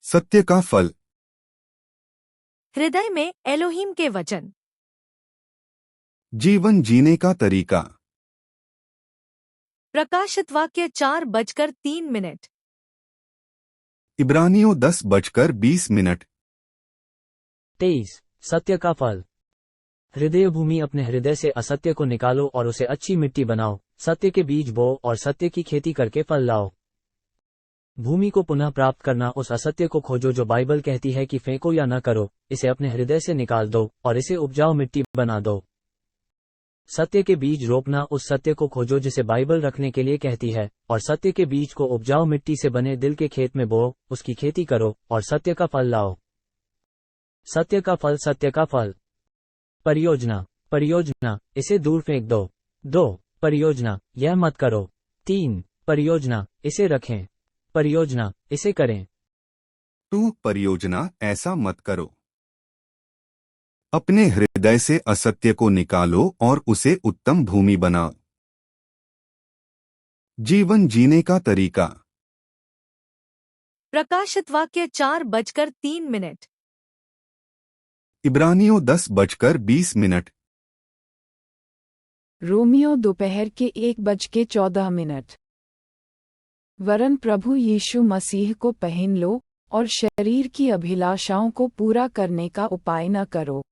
सत्य का फल। हृदय में एलोहीम के वचन। जीवन जीने का तरीका। प्रकाशित वाक्य 4:03। इब्रानियों 10:20। 23। सत्य का फल। हृदय भूमि, अपने हृदय से असत्य को निकालो और उसे अच्छी मिट्टी बनाओ, सत्य के बीज बो और सत्य की खेती करके फल लाओ। भूमि को पुनः प्राप्त करना, उस असत्य को खोजो जो बाइबल कहती है कि फेंको या न करो, इसे अपने हृदय से निकाल दो और इसे उपजाऊ मिट्टी बना दो। सत्य के बीज रोपना, उस सत्य को खोजो जिसे बाइबल रखने के लिए कहती है, और सत्य के बीज को उपजाऊ मिट्टी से बने दिल के खेत में बो, उसकी खेती करो और सत्य का फल लाओ। सत्य का फल। सत्य का फल। परियोजना। परियोजना, इसे दूर फेंक दो। 2 परियोजना, यह मत करो। 3 परियोजना, इसे रखें। परियोजना, इसे करें। 2 परियोजना, ऐसा मत करो। अपने हृदय से असत्य को निकालो और उसे उत्तम भूमि बनाओ। जीवन जीने का तरीका। प्रकाशित वाक्य 4:03। इब्रानियों 10:20। रोमियो दोपहर के 1:14। वरन प्रभु यीशु मसीह को पहन लो और शरीर की अभिलाषाओं को पूरा करने का उपाय न करो।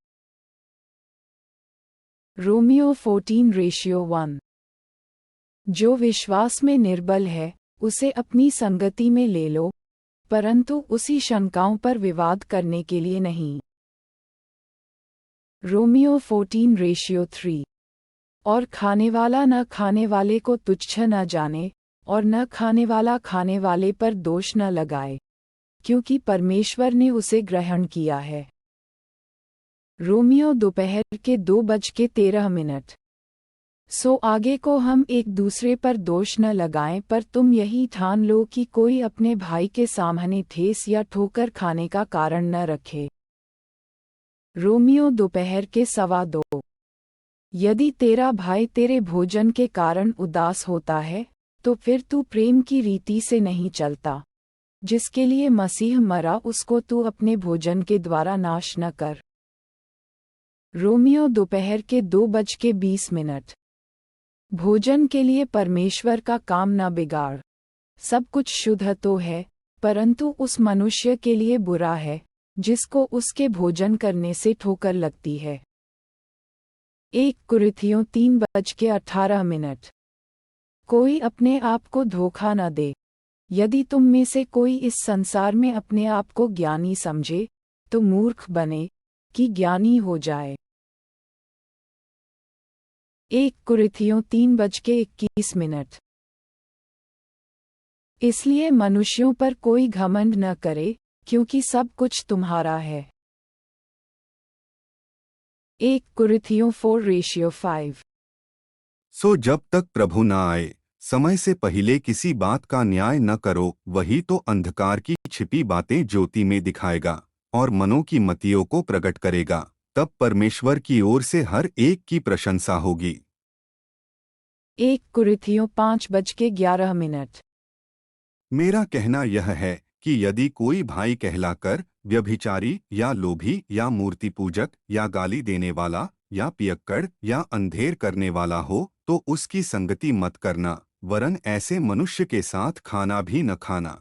रोमियो 14:1। जो विश्वास में निर्बल है उसे अपनी संगति में ले लो, परंतु उसी शंकाओं पर विवाद करने के लिए नहीं। रोमियो 14:3। और खानेवाला न खाने वाले को तुच्छ न जाने, और न खाने वाला खाने वाले पर दोष न लगाए, क्योंकि परमेश्वर ने उसे ग्रहण किया है। रोमियो दोपहर के 2:13। सो आगे को हम एक दूसरे पर दोष न लगाएं, पर तुम यही ठान लो कि कोई अपने भाई के सामने ठेस या ठोकर खाने का कारण न रखे। रोमियो दोपहर के 2:15। यदि तेरा भाई तेरे भोजन के कारण उदास होता है, तो फिर तू प्रेम की रीति से नहीं चलता, जिसके लिए मसीह मरा, उसको तू अपने भोजन के द्वारा नाश न कर। रोमियो दोपहर के 2:20। भोजन के लिए परमेश्वर का काम न बिगाड़। सब कुछ शुद्ध तो है, परंतु उस मनुष्य के लिए बुरा है जिसको उसके भोजन करने से ठोकर लगती है। 1 कुरिन्थियों 3:18। कोई अपने आप को धोखा न दे। यदि तुम में से कोई इस संसार में अपने आप को ज्ञानी समझे, तो मूर्ख बने कि ज्ञानी हो जाए। 1 कुरिन्थियों 3:21। इसलिए मनुष्यों पर कोई घमंड न करे, क्योंकि सब कुछ तुम्हारा है। 1 कुरिन्थियों 4:5। सो जब तक प्रभु न आए, समय से पहले किसी बात का न्याय न करो, वही तो अंधकार की छिपी बातें ज्योति में दिखाएगा और मनों की मतियों को प्रकट करेगा। तब परमेश्वर की ओर से हर एक की प्रशंसा होगी। 1 कुरिन्थियों 5:11। मेरा कहना यह है कि यदि कोई भाई कहलाकर व्यभिचारी या लोभी या मूर्ति पूजक या गाली देने वाला या पियक्कड़ या अंधेर करने वाला हो, तो उसकी संगति मत करना, वरन ऐसे मनुष्य के साथ खाना भी न खाना।